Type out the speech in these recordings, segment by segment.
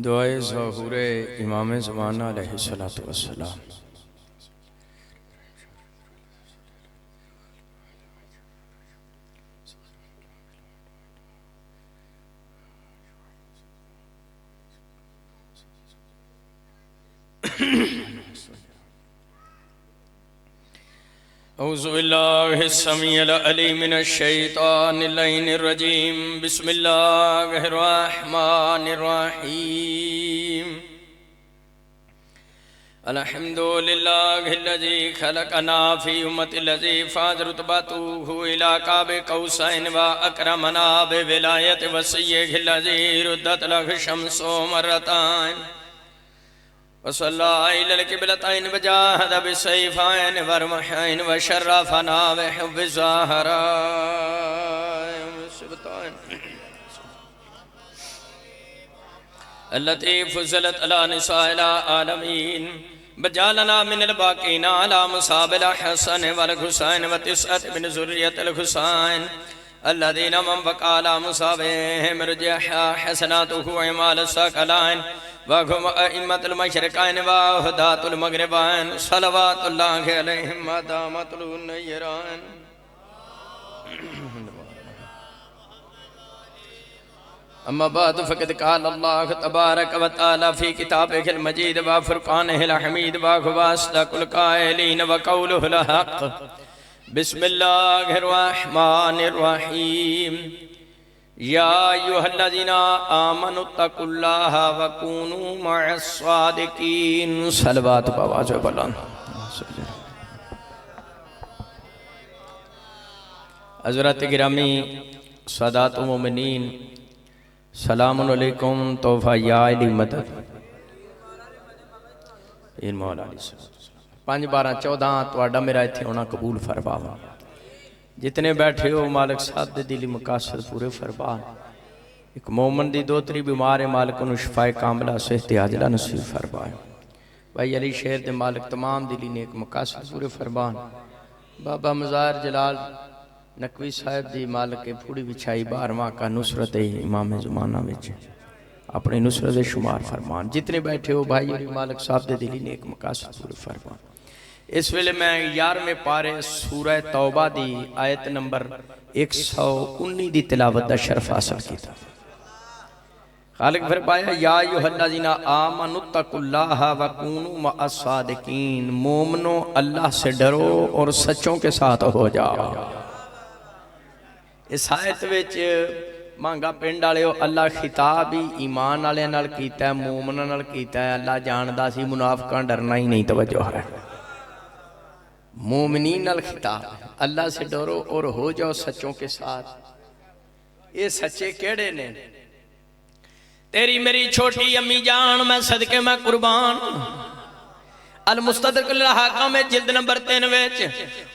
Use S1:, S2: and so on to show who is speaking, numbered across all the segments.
S1: دعائے ظہور امام زمانہ علیہ السلام. اعوذ باللہ السمیع العلیم من الشیطان اللعین الرجیم. بسم اللہ الرحمن الرحیم. الحمدللہ الذی خلقنا فی امت الذی فاز رتبتہ الى قاب قوسین و اکرمنا بولایت وسیعہ الذی ردت لہ الشمس مرتين وصلى إلى القبلتين وجاهد بالسيفين والرمحين وشرفنا بحب الزهراء التي فضلت على نساء العالمين وجعلنا من الباقين على مصاب الحسن والحسين وتسعة من ذرية الحسين الذين من بقى على مصابهم رجح حسناته وعمال الثقلين وهم أئمة المشرقين وهداة المغربين صلوات الله عليهم ما دامت النيران. أما بعد فقد قال الله تبارك وتعالى في كتابه المجيد وفرقانه الحميد وهو أصدق القائلين وقوله الحق. بسم الله الرحمن الرحيم. يا أيها الذين آمنوا اتقوا الله وكونوا مع الصادقين. صلوات بواز بلان. حضرات گرامی سادات مومنین سلام علیکم. توفہ یا علی مدد این مولا علیہ السلام 5-12-14 توڑا میرا اتھے ہونا قبول فرماوا. جتنے بیٹھے ہو مالک صاحب دے دلی مقاصد پورے فرمان. ایک مومن دی 2-3 بیمار مالک انہوں شفاء کاملہ صحت عاجلہ نصیب فرمائے. بھائی علی شہر دے مالک تمام دلی نے ایک مقاصد پورے فرمان. بابا مزار جلال نقوی صاحب دی مالک پھوڑی بچھائی 12واں کا نصرت امام زمانہ میں اپنے نصرت شمار فرمان. جتنے بیٹھے ہو بھائی علی مالک صاحب دے دلی نے ایک مقاصد پورے فرمان. اس ویلے میں 11ویں پارے سورہ توبہ دی آیت نمبر 119 دی تلاوت دا شرف حاصل کیتا. خالق فرمایا یا ایھا الذین آمنوا اتقوا اللہ وکونوا مع الصادقین. مومنو اللہ سے ڈرو اور سچوں کے ساتھ ہو جاؤ. اس آیت وچ مانگا پنڈ والے اللہ خطاب ہی ایمان والے نال کیتا ہے، مومناں نال کیتا ہے. اللہ جاندا سی منافقاں ڈرنا ہی نہیں. توجہ ہے مومنین الخطاب اللہ سے ڈرو اور ہو جاؤ سچوں کے ساتھ. یہ سچے کیڑے نے؟ تیری میری چھوٹی امی جان میں صدقے میں قربان. المستدرک الحاکم میں جلد نمبر 3 ویچ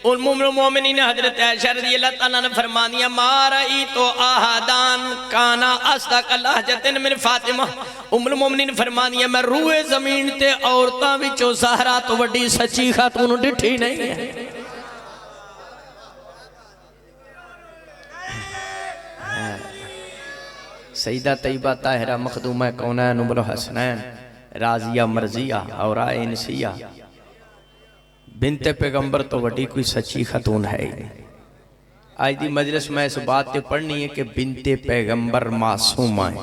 S1: ام المومنین حضرت عائشہ رضی اللہ تعالیٰ نے فرمانیا ما رأیت احدان کانا اصدق لہجۃ من فاطمہ. ام المومنین فرمانیا میں روئے زمین تے عورتاں وچوں زہرا تو وڈی سچی خاتون ڈٹھی نہیں ہے. سیدہ طیبہ طاہرہ مخدومہ کونین ام الحسنین راضیہ مرضیہ اور انسیہ بنت پیغمبر تو وڈی کوئی سچی خاتون ہے ہی نہیں. آج دی مجلس میں اس بات تے پڑھنی ہے کہ بنت پیغمبر معصوم آئیں.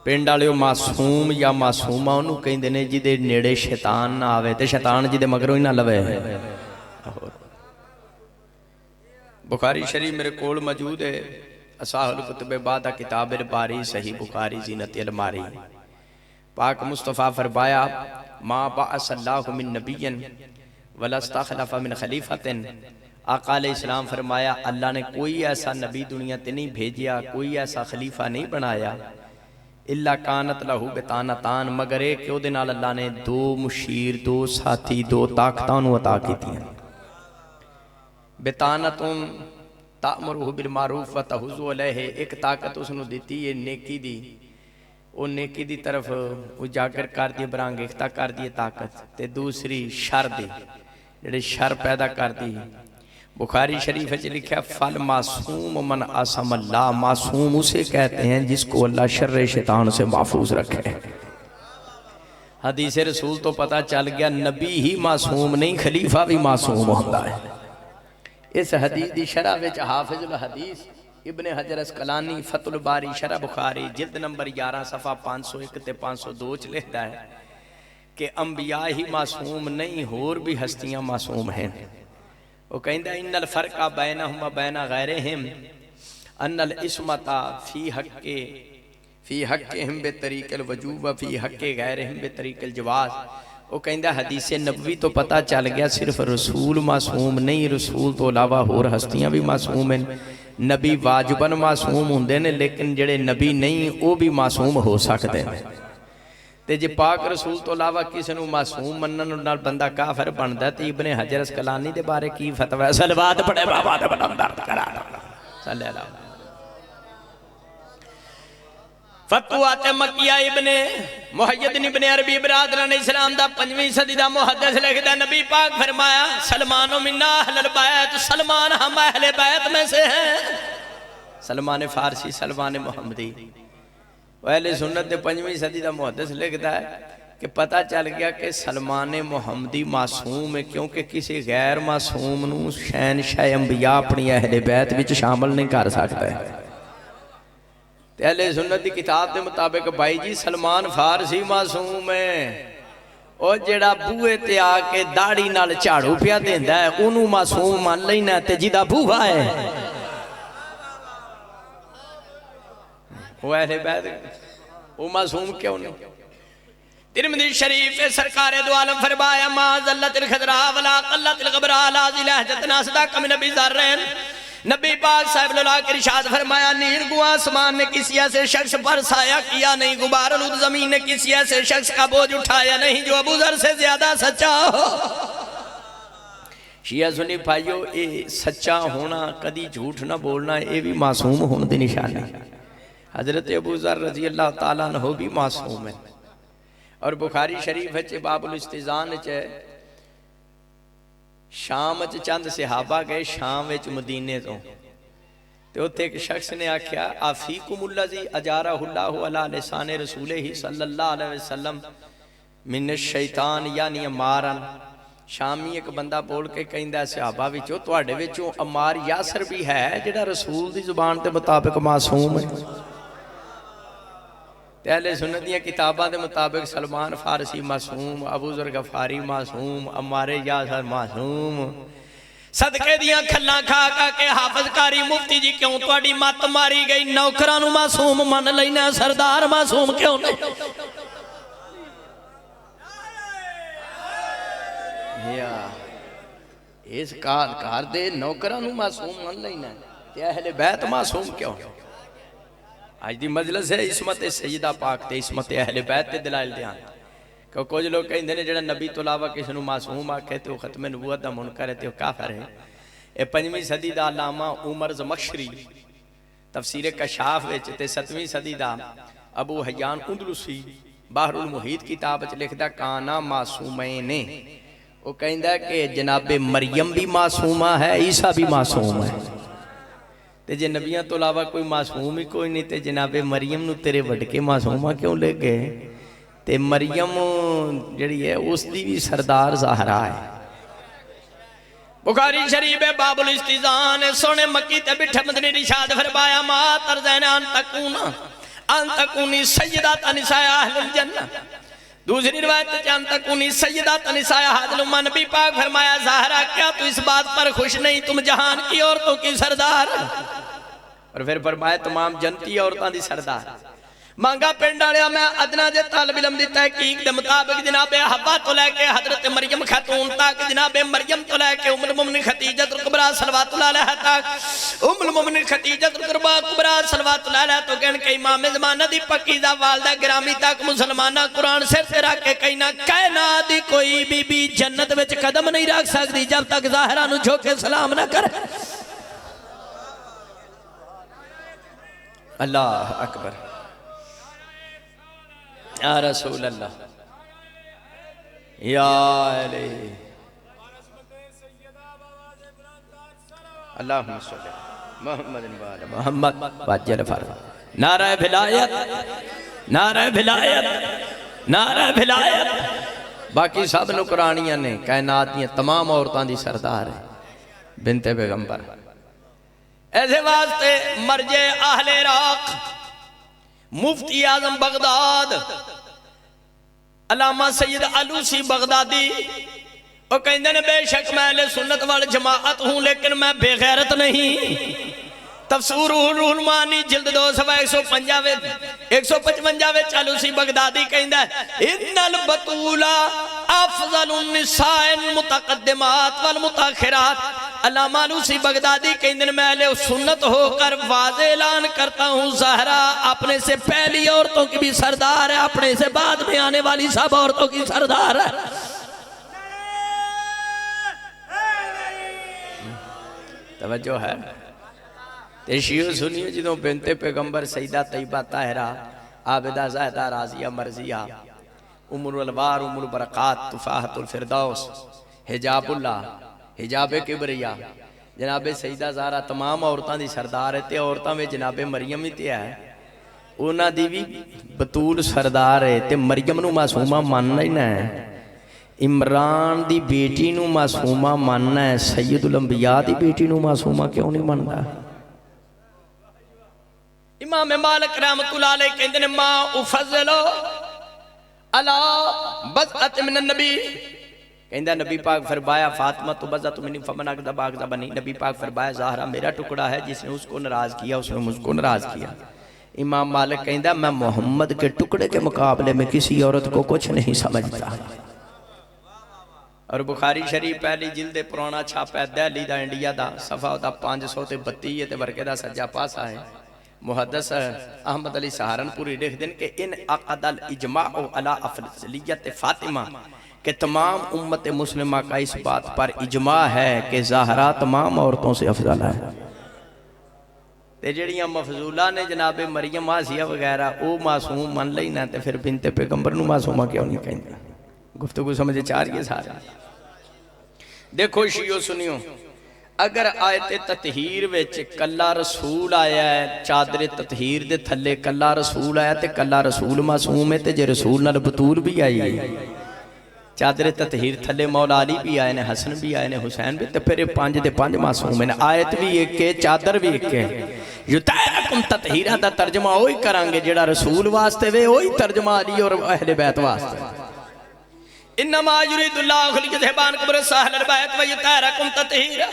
S1: پینڈالیو معصوم یا معصومہ انہوں کہیں دینے جی دے نیڑے شیطان نہ آوے تے شیطان جی دے مگروں ہی نہ لوے ہے. بخاری شریف میرے کول موجود ہے. اصحاح الکتب بعدہ کتاب الباری صحیح بخاری زینت الماری. پاک مصطفیٰ فرمایا ما بعث اللہ من نبی ولا استخلف من خلیفۃ. آقا علیہ السلام فرمایا اللہ نے کوئی ایسا نبی دنیا تے نہیں بھیجیا، کوئی ایسا خلیفہ نہیں بنایا اللہ کانت لہو بطانتان مگر ایک کہ دے نال اللہ نے 2 مشیر 2 ساتھی 2 طاقتانوں عطا کی تھیں. بطانتن تأمرہ بالمعروف و تحض علیہ. ایک طاقت اس نے دیتی ہے نیکی دی، وہ نیکی دی طرف اجاگر کر دی برانگیختہ کر دی طاقت. تے دوسری شر دی جڑے شر پیدا کر دی بخاری شریف ہے لکھا فل معصوم من عصم اللہ، معصوم اسے کہتے ہیں جس کو اللہ شر شیطان سے محفوظ رکھے۔ حدیث رسول تو پتہ چل گیا نبی ہی معصوم نہیں، خلیفہ بھی معصوم ہوتا ہے۔ اس حدیث دی شرح وچ حافظ الحدیث ابن حجر اسقلانی فتح الباری شرح بخاری جلد نمبر 11 صفحہ 501 تے 502 چ لکھتا ہے کہ انبیاء ہی معصوم نہیں، اور بھی ہستیاں معصوم ہیں۔ وہ کہندہ ان الفرق بینہم و بین غیرہم ان الاسمت فی حقہم بطریق الوجوب و فی حق غیرہم بطریق الجواز۔ وہ کہندہ حدیث نبوی تو پتہ چل گیا صرف رسول معصوم نہیں، رسول تو علاوہ اور ہستیاں بھی معصوم ہیں۔ نبی واجباً معصوم ہوندے نے، لیکن جڑے نبی نہیں وہ بھی معصوم ہو سکتے ہیں۔ تے جے پاک رسول تو علاوہ کسی نو معصوم منن نال بندہ کافر بندا ہے، تے ابن حجر اسقلانی دے بارے کی فتوی ہے؟ صلوات پڑھے بابا دے بلند درد کرا صلی اللہ علیہ فتوات مکیہ ابن محیدن ابن عربی برادران اسلام دا 5ویں صدی دا محدث لکھدا نبی پاک فرمایا سلمان منا اہل البیت، سلمان ہم اہل بیت میں سے ہیں۔ سلمان فارسی، سلمان محمدی، اہل سنت دے 5ویں صدی دا محدث لکھدا ہے کہ پتہ چل گیا کہ سلمان محمدی معصوم ہے، کیونکہ کسی غیر معصوم نو شہنشاہ انبیاء اپنی اہل بیت وچ شامل نہیں کر سکتا ہے۔ اہل سنت دی کتاب دے مطابق بھائی جی سلمان فارسی معصوم ہے، اور جڑا بوئے تے آکے داڑھی نال چاڑو پیا دیندا ہے انہوں معصوم مان لینا تے جیدہ بوہا ہے وہ اہل بیت وہ معصوم کیوں نہیں؟ ترمذی شریف سرکار دو عالم فرمایا ما ذلت الخضراء ولا قلت الغبراء لا ذی لہجتنا صدق من نبی ذرین۔ نبی پاک صاحب اللہ کے ارشاد فرمایا نیر گو آسمان نے کسی ایسے شخص پر سایہ کیا نہیں، غبار آلود زمین نے کسی ایسے شخص کا بوجھ اٹھایا نہیں جو ابو ذر سے زیادہ سچا ہو۔ شیعہ سنی بھائیو، اے سچا ہونا، کدی جھوٹ نہ بولنا، اے بھی معصوم ہونے دی نشانی۔ حضرت ابو ذر رضی اللہ تعالیٰ عنہ بھی معصوم ہے، اور بخاری شریف ہے باب الاستئذان ہے شام چند صحابہ گئے شام مدینے تو تے ایک شخص نے آکھیا آفیکم اللذی اجارہ اللہ علیہ لسان رسولہ صلی اللہ علیہ وسلم من الشیطان یعنی امارن۔ شامی ایک بندہ بول کے کہندہ صحابہ وچو توڑے وچو امار یاسر بھی ہے جڑا رسول دی زبان تے مطابق معصوم ہے۔ اہل سنت دیا کتابہ دے مطابق سلمان فارسی معصوم، ابو ذر غفاری معصوم، عمار یاسر معصوم۔ صدقے دیا کھلا کھا کھا کے حافظ کاری مفتی جی کیوں توڑی مات ماری گئی، نوکرانو معصوم من لینا، سردار معصوم کیوں نہیں؟ یا اس کار دے نوکرانو معصوم من لینا، تے اہل بیت معصوم کیوں نہیں؟ آج دی مجلس ہے عصمت سیدہ پاک تے عصمت اہل بیت تے دلائل دیان کہ کچھ لوگ کہیں دینے جڑا نبی تو علاوہ کسی نو معصوم آکھے تے وہ ختم نبوت دا منکر ہے تے وہ کافر ہے۔ اے 5ویں صدی دا علامہ عمر زمخشری تفسیر کشاف وچ تے 7ویں صدی دا ابو حیان اندلسی بحر المحیط کتاب وچ لکھدا کانا معصومین۔ وہ کہندا کہ جناب مریم بھی معصومہ ہے، عیسیٰ بھی معصوم ہے۔ تے جے نبیاں تو علاوہ کوئی معصوم ہی کوئی نہیں تے جناب مریم نو تیرے وڈکے معصومہ کیوں لے گئے؟ تے مریم جڑی ہے اس دی بھی سردار زہرا ہے۔ بخاری شریف باب الاستئذان سونے مکی تے بٹھے مدنی رشاد فرمایا ما ترزین ان تکونی سیدات نساء اہل الجنہ۔ دوسری روایت ان تکونی سیدات نساء اہل الجنہ۔ نبی پاک فرمایا زہرا کیا تو اس بات پر خوش نہیں تم جہان کی عورتوں کی سردار؟ اور پھر فرمایا تمام جنتی عورتاں دی سردار۔ مانگا پنڈالیا میں ادنا جے طالب علم دی تحقیق دے مطابق جناب حوا تو لے کے حضرت مریم خاتون تاک جناب مریم تو لے کے ام المؤمنین خدیجہ کبریٰ صلوات اللہ علیہ تاک ام المؤمنین خدیجہ کبریٰ صلوات اللہ علیہ تو کہن کہ امام زمانہ دی پکیزہ والدہ گرامی تاک مسلمانہ قرآن سر سے رکھ کے کہنا کائنات دی کوئی بی بی جنت وچ قدم نہیں رکھ سکتی جب تک ظاہرانو جھوکے سلام نہ کر۔ اللہ اکبر یا رسول اللہ یا علیہ اللہم صلی محمد وعلی محمد وعجل فرما نعرہ بلایت، نعرہ بلایت، نعرہ بلایت۔ باقی سب نکرانیاں نے کائنات دیا تمام عورتاں دی سردار ہے بنت پیغمبر۔ ایسے واسطے مرجع اہل عراق مفتی اعظم بغداد علامہ سید علوسی بغدادی وہ کہندے نے بے شک میں اہل سنت والجماعت ہوں لیکن میں بے غیرت نہیں۔ تفسیر روح المعانی جلد 155 علوسی بغدادی کہندہ ہے ان البطولہ افضل النساء المتقدمات والمتاخرات۔ علامہ علوسی بغدادی کہندے نے میں اہل سنت ہو کر واضح اعلان کرتا ہوں زہرا اپنے سے پہلی عورتوں کی بھی سردار ہے، اپنے سے بعد میں آنے والی سب عورتوں کی سردار ہے۔ توجہ ہے تشیعہ سنیو جدوں بنت پیغمبر سیدہ طیبہ طاہرہ عابدہ زاہدہ راضیہ مرضیہ ام الالوار ام البرکات تفاحت الفردوس حجاب اللہ حجاب کبریہ جناب سیدہ زہرہ تمام عورتاں دی سردار ہے تے عورتاں میں جناب مریم ہی تے ہے اونا دی بھی بطول سردار ہے تے مریم نو معصومہ ماننا ہی نہ ہے، عمران دی بیٹی نو معصومہ ماننا ہے، سید الانبیاء دی بیٹی نو معصومہ کیوں نہیں ماننا ہے؟ امام مالک رحمت اللہ علیہ کہندے نے ما افضلو علی بضعت من النبی، کہندہ نبی پاک فرمایا فاطمہ تو بضعت منی فمن اکذب اکذبنی، نبی پاک فرمایا زہرہ میرا ٹکڑا ہے جس نے اس کو ناراض کیا اس نے مجھ کو ناراض کیا۔ امام مالک کہندہ میں محمد کے ٹکڑے کے مقابلے میں کسی عورت کو کچھ نہیں سمجھتا۔ اور بخاری شریف پہلی جلد پرانا چھاپا ہے دہلی دا انڈیا دا صفحہ دا 532 تے ورکے دا سجا پاسا ہے۔ محدث احمد علی سہارنپوری لکھ دیں کہ ان عقد الاجماع علی افضلیت فاطمہ کہ تمام امت مسلمہ کا اس بات پر اجماع ہے کہ زہرا تمام عورتوں سے افضل ہے۔ تے جڑیاں مفضولہ نے جناب مریم آسیہ وغیرہ او معصوم من لینا تے پھر بنت پیغمبر نو معصومہ کیوں نہیں کہیں؟ گفتگو سمجھے چاہ رہی ہے سارا۔ دیکھو شیعو سنیو اگر آیت تطہیر ویچ کلا رسول آیا ہے چادر تطہیر دے تھلے کلا رسول آیا تے کلا رسول معصوم ہے تے جے رسول نال بطول بھی آئی ہے چادر تطہیر تھلے مولا علی بھی آئے نے حسن بھی آئے نے حسین بھی تے پھر 5 دے 5 معصوم ہیں آیت بھی ایک ہے چادر بھی ایک ہے یطہرکم تطہیرہ دا ترجمہ ہوئی کرانگے جڑا رسول واسطے وے ہوئی ترجمہ علی اور اہل بیت واسطے۔ انما یرید اللہ لیذھبان عنکم الرجس اہل البیت ویطہرکم تطہیرا،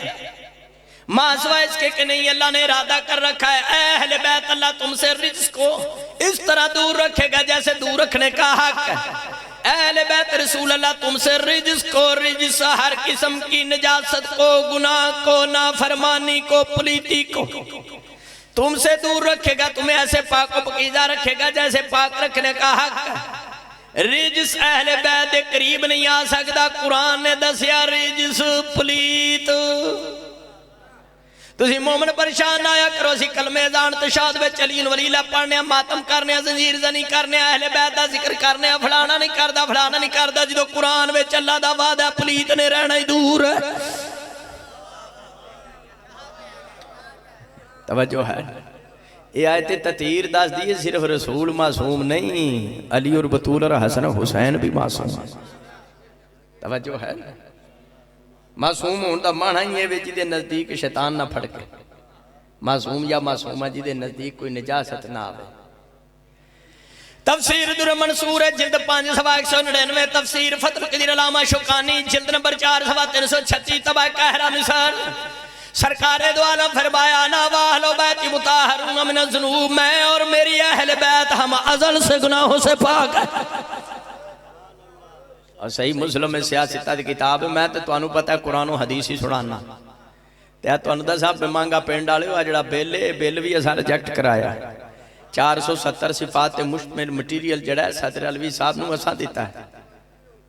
S1: ماں سوائے اس کے کہ نہیں اللہ نے ارادہ کر رکھا ہے اے اہل بیت اللہ تم سے رجس کو اس طرح دور رکھے گا جیسے دور رکھنے کا حق ہے۔ اہل بیت رسول اللہ تم سے رجس کو رجس ہر قسم کی نجاست کو گناہ کو نافرمانی کو پلیتی کو تم سے دور رکھے گا، تمہیں ایسے پاک و پاکیزہ رکھے گا جیسے پاک رکھنے کا حق ہے۔ رجس اہل بیت قریب نہیں آ سکتا، قرآن نے دسیا رجس پلیت۔ تسی مومن پریشان آیا کرو سی کلمہ ازان تشہد وچ چلین ولیلہ پڑھنے ماتم کرنے زنجیر زنی کرنے اہل بیت دا ذکر کرنے فلانا نہیں کردہ جدو قرآن وچ اللہ دا وعدہ پلیت نے رہنا ہی دور ہے۔ توجہ ہے یہ آیت تطہیر داس دیئے صرف رسول معصوم نہیں علی اور بطول اور حسن و حسین بھی معصوم ہے۔ توجہ ہے معصوم ہوندہ معنی ہی ہے جدے نزدیک شیطان نہ پھڑکے، معصوم یا معصومہ جدے نزدیک کوئی نجاست نہ آوے۔ تفسیر در منصور جلد 5/199 تفسیر فتح القدیر علامہ شوکانی جلد نمبر 4/336 طبع قاہرہ مصر سرکار دو عالم فرمایا انا واہل و بیت مطہرون من الذنوب، میں اور میری اہل بیت ہم ازل سے گناہوں سے پاک ہیں۔ اور صحیح مسلم میں سیاستہ دی کتاب ہے میں تو انہوں پتہ ہے قرآن و حدیث ہی سڑانا تے تو انہوں دا صاحب پہ مانگا پینڈ ڈالے ہوا جڑا بیل بھی اسا ریجیکٹ کرایا 470 صفات مشتمل مٹیریل جڑا ہے صدر علوی صاحب نو اسا دیتا ہے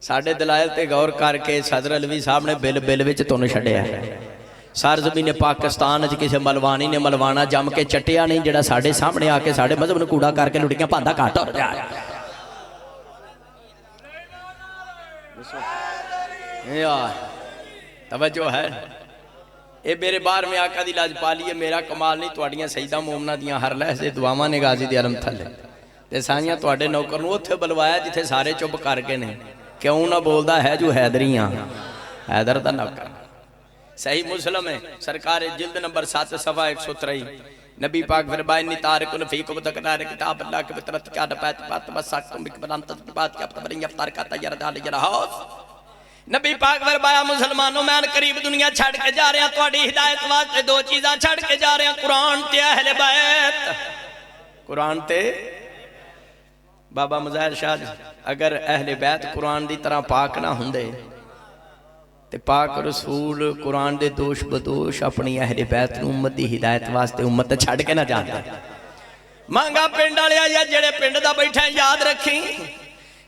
S1: ساڑھے دلائل تے غور کر کے صدر علوی صاحب نے بیل وچ تو نے چھڑیا ہے۔ سارزمین پاکستان کسی ملوانی نے ملوانا جم کے چٹیا نہیں جڑا ساڑھے سامنے آکے ساڑھے مذہب نے کوڑا کر کے لڑکیاں پاندہ کاٹا ہو جائے۔ توجہ ہے اے میرے بار میں آقا دی لاج پالی ہے میرا کمال نہیں توڑیاں سیدہ مومنہ دیاں ہر لحظے دعاواں نے غازی دی علم تھلے تے سانیاں توڑے نوکر نو اتھے بلوایا جتھے سارے چپ کر کے نے کیوں نہ بولدا ہے جو حیدریاں حیدر دا نوکر صحیح مسلم ہے سرکار جلد نمبر 7 صفحہ 123 نبی پاک فرمائے انی تارکن فیکم تکرار کتاب اللہ کے فطرت کیا نپیت بات بساکتم بکبران تذکبات کیا پتبرین یفتار کا تیار دالی جرہاؤس نبی پاک فرمایا مسلمانوں میں قریب دنیا چھڑ کے جا رہے ہیں تواڈی ہدایت واسطے دو چیزاں چھڑ کے جا رہے ہیں قرآن تے اہل بیت قرآن تے بابا مظاہر شاہ اگر اہل بیت قرآن دی طرح پاک نہ ہوندے تے پاک رسول قرآن دے دوش بدوش اپنی اہل بیت نو امت دی ہدایت واسطے امت چھڑ کے نہ جانتے مانگا پنڈ والیا یا جڑے پنڈ دا بیٹھے یاد رکھیں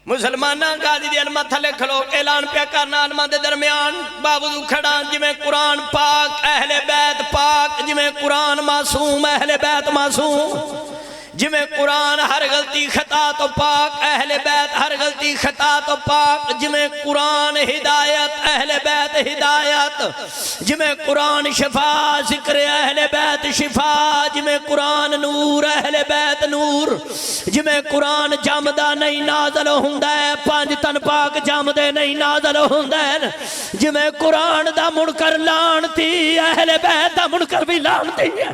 S1: مسلمانہ غازی دی علمہ تھلے کھلو اعلان پیا کرنا علمہ دے درمیان باوضو کھڑا جمیں قرآن پاک اہل بیت پاک جمیں قرآن معصوم اہل بیت معصوم جمیں قرآن ہر غلطی خطا تو پاک اہل بیت ہر غلطی خطا تو پاک جمیں قرآن ہدایت اہل بیت ہدایت جمیں قرآن شفا ذکر اہل بیت شفا جمیں قرآن نور اہل بیت نور جمیں قرآن جامدہ نہیں نازل ہوندہ ہے پانچ تن پاک جامدے نہیں نازل ہوندہ ہے جمیں قرآن دا منکر لانتی اہل بیت دا منکر بھی لانتی ہے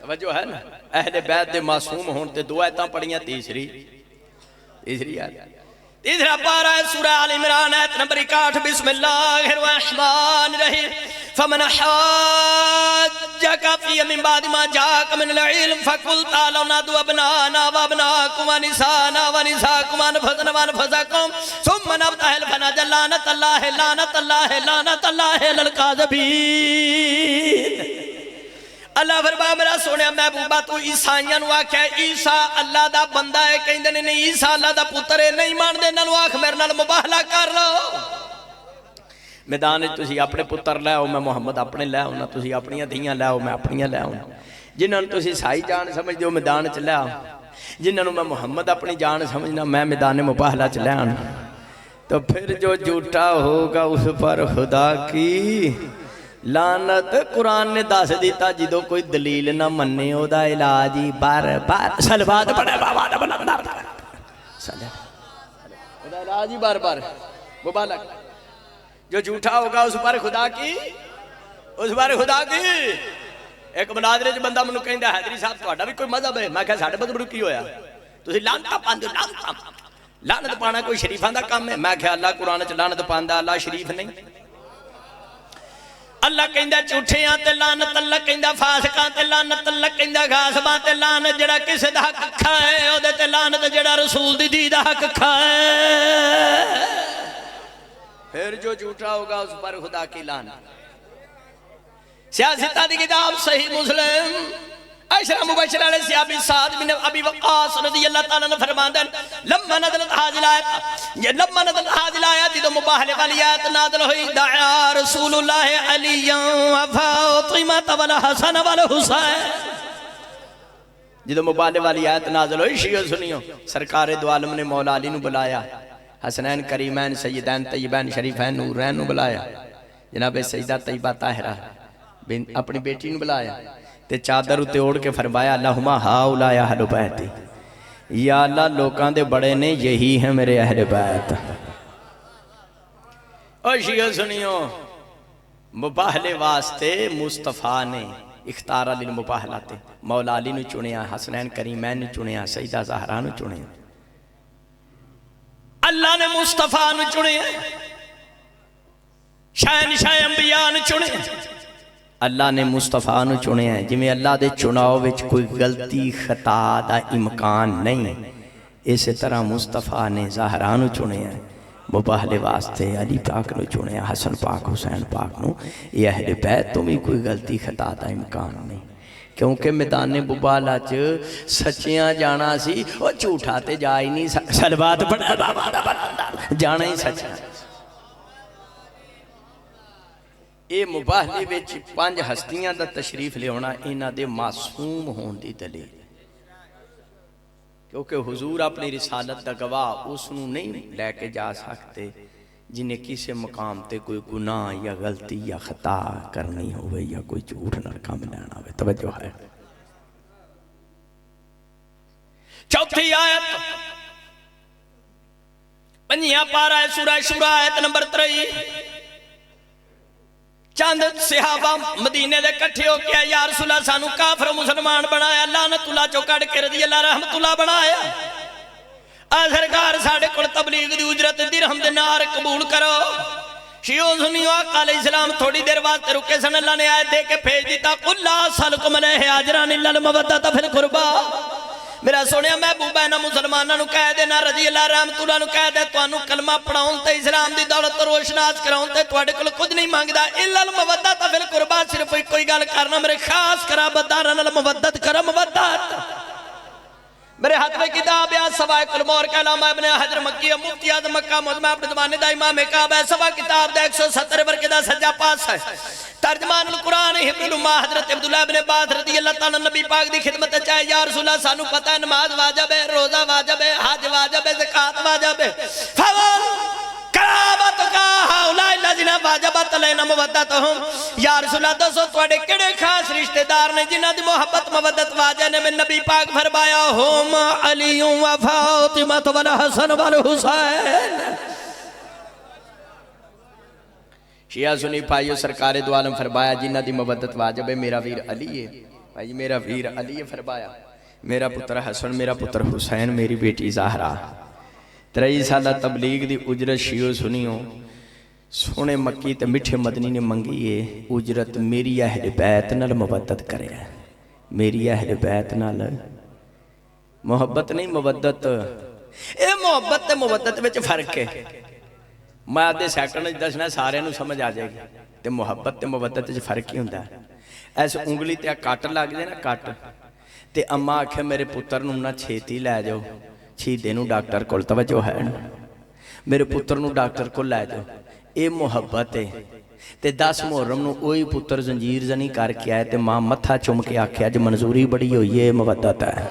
S1: توجہ ہے نا اہل بیت دے معصوم ہون تے دو آیتاں پڑھیاں تیسری آیت تیسرا پارہ ہے سورہ آل عمران آیت نمبر 61 بسم اللہ الرحمن الرحیم فمن حاجک فی من بعد ما جاءک من العلم فقل تعالوا ندعو ابناءنا وابناءکم ونساءنا ونساءکم وانفسنا وانفسکم ثم نبتهل فنجعل لعنۃ اللہ للکاذبین اللہ فرمایا میرا سونے محبوبہ تو عیسائیاں نو آکھے عیسیٰ اللہ دا بندہ ہے کہیں دے نہیں عیسیٰ اللہ دا پتر ہے نہیں مان دے نالو آکھ میرے نال مباہلہ کر لو میدان تسی اپنے پتر لے آؤ میں محمد اپنے لے آؤ نا تسی اپنیاں دھیاں لے آؤ میں اپنیاں لے آؤ جنہاں تسی سائی جان سمجھ دیو میدان چ لے آؤ جنہاں میں محمد اپنی جان سمجھنا میں میدان مباہلہ چ لے آؤ تو پھر جو جھوٹا ہوگا اس پر خدا کی لعنت قرآن نے دس دیتا جدو کوئی دلیل نہ مننے ہو دا علاجی بار بار سلوات پڑھے بابا دا بلندار دا علاجی بار بار مبالک جو جھوٹا ہوگا اس پر خدا کی ایک مناظرے جو بندہ منو کہیں دا حیدری صاحب توڑا بھی کوئی مذہب ہے میں کہا ساڑھے بدبڑو کی ہویا تو اسی لانتا پاندو لانت پانا کوئی شریفان دا کام ہے میں کہا اللہ قرآن چ لانت پاندہ اللہ شریف نہیں اللہ کہندہ چوٹھیاں تے لعنت اللہ کہندہ فاسقاں تے لعنت اللہ کہندہ غاصباں تے لعنت جڑا کسے دا حق کھائے او دے تے لعنت جڑا رسول دی دا حق کھائے پھر جو جھوٹا ہوگا اس پر خدا کی لعنت سیاستہ دی کتاب صحیح مسلم عشرہ مبشرہ علیہ سیابی سعد بن ابی وقاص رضی اللہ تعالیٰ نے فرماندن لما نزلت حاضل آیت تو مباہلے والی آیت نازل ہوئی دعا رسول اللہ علیہ وفاطمت والحسن والحسین جدو مباہلے والی آیت نازل ہوئی شیعہ سنیوں سرکار دو عالم نے مولا علی نو بلایا حسنین کریمین سیدین طیبین شریفین نورین نو بلایا جناب سیدہ طیبہ طاہرہ اپنی بیٹی نو بلایا تے چادر اتے اوڑ کے فرمایا اللہم ہاؤلا یا اہل بیتی یا اللہ لوکاں دے بڑے نے یہی ہیں میرے اہل بیت اور شیعہ سنیوں مباہلے واسطے مصطفیٰ نے اختارہ للمباہلاتے مولا علی نو چنیا حسنین کریمین نو چنیا سیدہ زہرہ نو چنیا اللہ نے مصطفیٰ نو چنیا شہنشاہ انبیاء نو چنیا اللہ نے مصطفیٰ نو چنے ہیں جی میں اللہ دے چناؤ وچ کوئی غلطی خطا دا امکان نہیں اسی طرح مصطفیٰ نے زہرہ نو چنے ہیں مباہلے واسطے علی پاک نو چنے ہیں حسن پاک حسین پاک نو یہ اہل بیت تو بھی کوئی غلطی خطا دا امکان نہیں کیونکہ میدان مباہلہ چ سچیاں جانا سی وہ جھوٹا تے جا ہی نہیں سلوات پڑھا بابا دا بلندار جانا ہی سچیاں اے مباہلے وچ پانچ ہستیاں دا تشریف لے ہونا انہاں دے معصوم ہون دی دلیل کیونکہ حضور اپنی رسالت دا گواہ اس نو نہیں لے کے جا سکتے جنہیں کسی مقام تے کوئی گناہ یا غلطی یا خطا کرنی ہوئے یا کوئی جھوٹ نہ کام لینا ہوئے. توجہ ہے. چوتھی آیت پنجیاں پارہ ہے سورہ شورہ آیت نمبر 3. چند صحابہ مدینے دے کٹھے ہو کیا یا رسول اللہ سانو کافر و مسلمان بنایا, لعنت اللہ چو کڑ کے رضی اللہ رحمت اللہ بنایا. آخرکار ساڑھے کل تبلیغ دی اجرت درہم دینار قبول کرو. شیعو سنیو آقا علیہ السلام تھوڑی دیر واسطے رکے سن, اللہ نے آیت دے کے بھیج دیتا قُلْ لَا أَسْأَلُكُمْ عَلَيْهِ أَجْرًا إِلَّا الْمَوَدَّةَ فِي الْقُرْبَى. میرا سونیا محبوب ہے نا مسلمانوں نو کہہ دے نا رضی اللہ رحمت اللہ نو کہہ دے تو انو کلمہ پڑھاؤں تے اسلام دی دولت روشناس کراؤں تے تو اڈے کل کچھ نہیں مانگدا الا المودت فی القربا. صرف کوئی گل کرنا میرے خاص کرا بدارن المودت کرا مودت. میرے ہاتھ میں کتاب ہے سوائق المور کا علامہ ابن حجر مکی مفتی اعظم مکہ معظم اپنے زمانے دا امام کعبہ ہے. سوا کتاب دا 170 ورقے دا سجا پاس ہے. ترجمان القرآن حبر الامہ حضرت عبداللہ ابن عباس رضی اللہ تعالیٰ نبی پاک دی خدمت چاہے یا رسول اللہ سانو پتہ ہے نماز واجب ہے, روزہ واجب ہے, حج واجب ہے, زکاة واجب ہے. فول کرامت کا ہاؤلائی لذین واجبت لینا مودتہم. یا رسول اللہ دوسو توڑے کڑے خاص رشتہ دار نے جنہ دی محبت مودت واجب نے میں نبی پاک فرمایا ہم علی و فاطمہ والحسن والحسین. شیعہ سنی پائیو سرکار دو عالم فرمایا جنہ دی مودت واجب ہے میرا ویر علی ہے. بھائی میرا ویر علی ہے فرمایا, میرا پتر حسن, میرا پتر حسین, میری بیٹی زہرہ. 23 سالہ تبلیغ دی اجرت شیعہ سنیوں سونے مکی تے مٹھے مدنی نے منگی ہے. اجرت میری اہل بیت نال مودت کرے, میری اہل بیت نال محبت نہیں مودت. اے محبت تے مودت وچ فرق ہے. میں آدھے سیکنڈ دسنا سارے نو سمجھ آ جائے گی. تے محبت تے مودت وچ فرق ہی ہوندا ہے. ایسے انگلی تے کٹ لگ دے نا کٹ تے اماں آکھے میرے پتر نو نہ چھیتی لے جاؤ, چھیدے نو ڈاکٹر کول توجہ ہے نا, میرے پتر نو ڈاکٹر کول لے جاؤ. اے محبت ہے. تے 10 محرم نو اوہی پتر زنجیر زنی کر کے آئے تے ماں متھا چم کے آکھے اج منظوری بڑی ہوئی ہے, مودت ہے.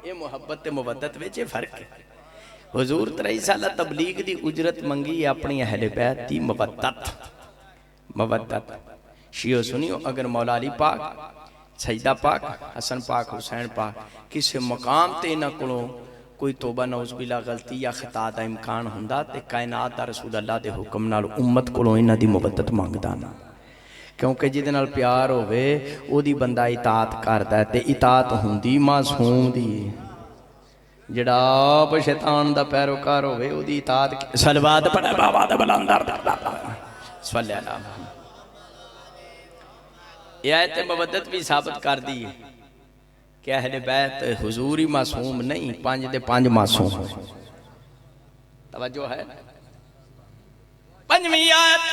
S1: اے محبت تے مودت وچ فرق ہے. حضور 23 سالہ تبلیغ دی اجرت منگی اپنی اہل بیت دی مودت. مودت شیعہ سنیو اگر مولا علی پاک, سجدہ پاک, حسن پاک, حسین پاک کسی مقام تے نہ کلو کوئی توبہ نعوذ باللہ غلطی یا خطا دا امکان ہوندا تے کائنات دا رسول اللہ دے حکم نال امت کلو انہ دی مودت مانگدا نا. کیونکہ جدے نال پیار ہوئے او دی بندہ اطاعت کردا ہے تے اطاعت ہوندی معصوم دی. جڑا آپ شیطان دا پیروکار ہوئے او دی اطاعت سلوات پڑھے بابا دا بلاندر صلی اللہ علیہ. یہ آیت مودت بھی ثابت کر دی کہ اہل بیت حضوری معصوم نہیں, 5 دے 5 معصوم. توجہ ہے. 5ویں آیت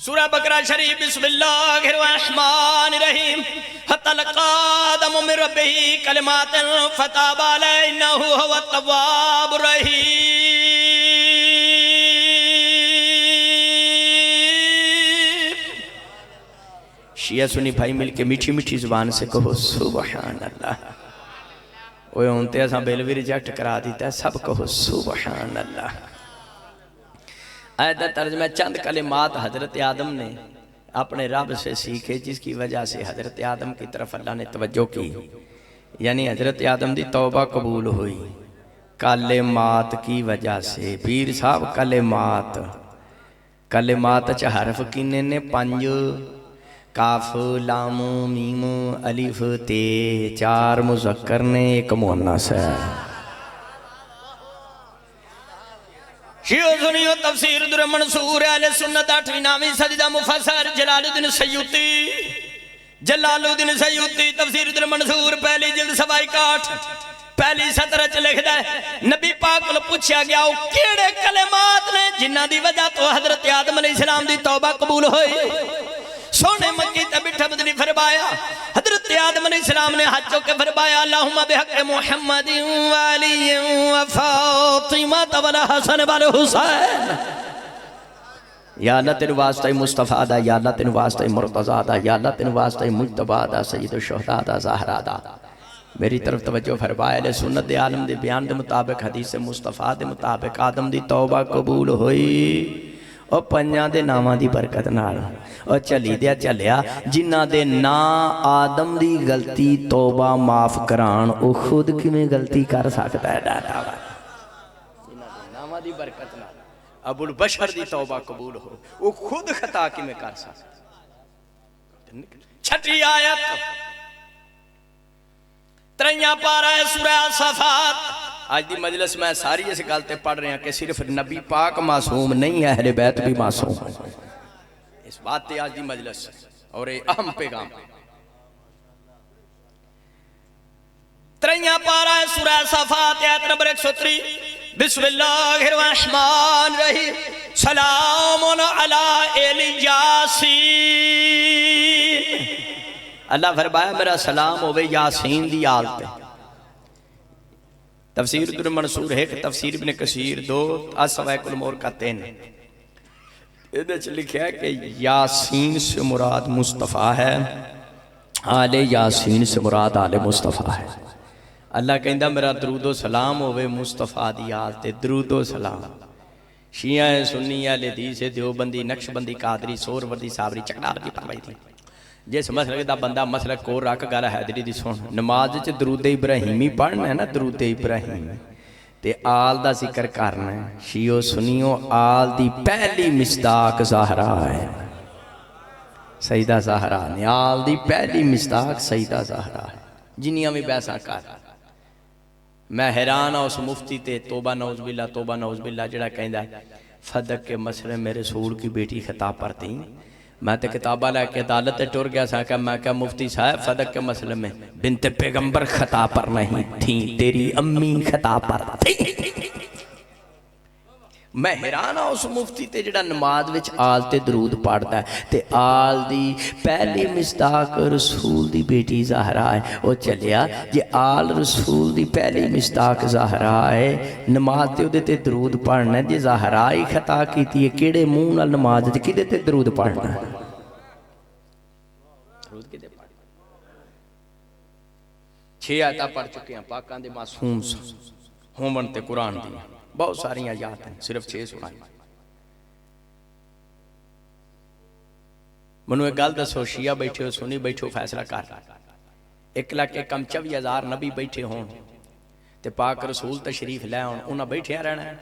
S1: سورہ بقرہ شریف بسم اللہ الرحمن الرحیم. حتی لقا آدم من ربہ کلمات فتاب علیہ انہو هو التواب الرحیم. شیعہ سنی بھائی مل کے میٹھی میٹھی زبان سے کہو سبحان اللہ. اوہ انتے ایسا بیل بھی ریجیکٹ کرا دیتا ہے, سب کہو سبحان اللہ. آیت ترجمہ چند کلمات حضرت آدم نے اپنے رب سے سیکھے جس کی وجہ سے حضرت آدم کی طرف اللہ نے توجہ کی. یعنی حضرت آدم دی توبہ قبول ہوئی کلمات کی وجہ سے. پیر صاحب کلمات, کلمات چا حرف کینے نے 5, کاف لام میم الف تے, 4 مذکر نے 1 مؤنث ہے. شیعہ سنیو تفسیر در منصور اہل سنت 8ویں 9ویں سجدہ مفسر جلال الدین سیوطی, جلال الدین سیوطی تفسیر در منصور پہلی جلد 61 پہلی سطر چ لکھدا ہے نبی پاک کو پوچھا گیا وہ کیڑے کلمات نے جنہ دی وجہ تو حضرت آدم علیہ السلام دی توبہ قبول ہوئی. سونے مکی تے بٹھا بدنی فرمایا حضرت آدم علیہ السلام نے ہاتھ چوکے فرمایا اللہم بحق محمد وعلی و فاطمہ والحسن والحسین. یا اللہ تیرے واسطہ مصطفیٰ دا، یا اللہ تیرے واسطہ مرتضیٰ دا، یا اللہ تیرے واسطہ مجتبیٰ دا، سید الشہداء دا، زہرا دا۔ میری طرف توجہ فرمائے، اہل سنت دے عالم دے بیان دے مطابق، حدیث مصطفیٰ دے مطابق آدم دی توبہ قبول ہوئی اور پنجاں دے ناماں دی برکت نال، اور چلی دیا چلیا جنہ دے نا آدم دی غلطی توبہ معاف کران، او خود کی میں غلطی کر سکتا ہے ڈاٹا وا جنہ دے ناماں دی برکت نال ابو البشر دی توبہ قبول ہو، وہ خود خطا کی میں کر سکتا۔ چھٹی آیت تریاں پارہ ہے سورہ صفات۔ آج دی مجلس میں ساری اس گالتے پڑھ رہے ہیں کہ صرف نبی پاک معصوم نہیں ہے، اہل بیت بھی معصوم ہے۔ اس بات تے آج دی مجلس اور یہ اہم پیغام۔ تریاں پارہ ہے سورہ صفات آیت نمبر 103۔ بسم اللہ الرحمن الرحیم، سلام علی یاسین۔ اللہ فرمایا میرا سلام ہوئے یاسین دی آل پہ۔ تفسیر در منصور ہے کہ تفسیر ابن کثیر 2 اسوائق الامور کا 3 ادھر لکھا ہے کہ یاسین سے مراد مصطفیٰ ہے، آل یاسین سے مراد آل مصطفیٰ ہے۔ اللہ کہندہ میرا درود و سلام ہوئے مصطفیٰ دی آل تے، درود و سلام۔ شیعہ سنی اہل حدیث دیوبندی نقشبندی قادری سور وردی صابری چکڑار دی پروائی تھی۔ جس مسئلہ دا بندہ مسئلہ کو رکھ گالا حیدری دی سن نماز چ درود ابراہیمی پڑھنا ہے نا، درود ابراہیم تے آل دا ذکر کرنا ہے۔ شیعہ سنیوں آل دی پہلی مصداق زہرا ہے، سیدہ زہرا نے آل دی پہلی مصداق سیدہ زہرا ہے۔ جنیاں میں بیسا کر میں حیران اس مفتی تے توبہ نعوذ باللہ توبہ نعوذ باللہ جڑا کہندہ ہے فدق کے مسئلے میں رسول کی بیٹی خطاب پڑھتی ہیں۔ میں تے کتابہ لے کے عدالت ٹور گیا سا کہ میں کہا مفتی صاحب فدق کے مسئلے میں بنت پیغمبر خطا پر نہیں تھیں، تیری امی خطا پر تھی۔ میں حیران ہوں اس مفتی تے جڑا نماز وچ آل تے درود پڑھتا ہے تے آل دی پہلی مصداق رسول دی بیٹی زہرا ہے۔ وہ چلیا جے آل رسول دی پہلی مصداق زہرا ہے، نماز تے ادھے تے درود پڑھنا ہے۔ جے زہرا ہی خطا کیتی ہے کیڑے منہ نال نماز تے کدے تے درود پڑھنا ہے؟ درود کدے پڑھنا؟ 6 آیتاں پڑھ چکے ہیں پاکان دے معصوم ہومن تے قرآن دی، بہت ساری آیات ہیں، صرف 6 سنائیں۔ منو ایک گل دسو، شیعہ بیٹھے ہو سنی بیٹھے ہو فیصلہ کر 1,24,000 نبی بیٹھے ہوں تے پاک رسول تشریف لے ہوں، انہاں بیٹھے رہنا ہے،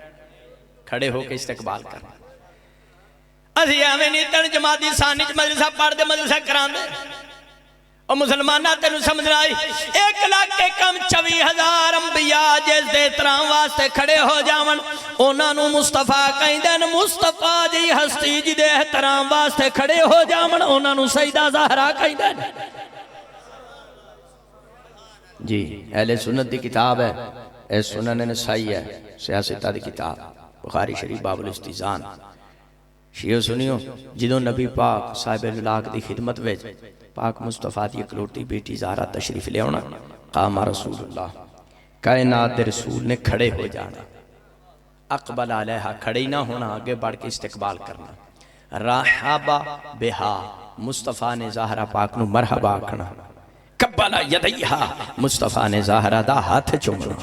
S1: کھڑے ہو کے استقبال کرنا۔ اسی ہمیں نہیں تن جماعتی ثانی مدرسہ پڑھ دے مدرسہ کران دے اور مسلمانہ تینو سمجھنا آئی 1,24,000 انبیاء جس دے احترام واسطے کھڑے ہو جاون انہاں نو مصطفیٰ کہیں دن، مصطفیٰ جی ہستی جی دے احترام واسطے کھڑے ہو جاون انہاں نو سیدہ زہرا کہیں دن۔ جی اہل سنت دی کتاب ہے، اے سنن نسائی ہے، سیاستہ دی کتاب بخاری شریف باب الاستیزان۔ شیعہ سنیوں جدوں نبی پاک صاحب اللاغ دی خدمت ویج پاک مصطفیٰ دی اکلوٹی بیٹی زہرا تشریف لے ہونا، قام رسول اللہ کائنات دے رسول نے کھڑے ہو جانا، اقبل علیہا کھڑے نہ ہونا، آگے بڑھ کے استقبال کرنا، راحبہ بہا مصطفیٰ نے زہرا پاک نو مرحبا کھنا، قبل یدیہا مصطفیٰ نے زہرا دا ہاتھ چومنا۔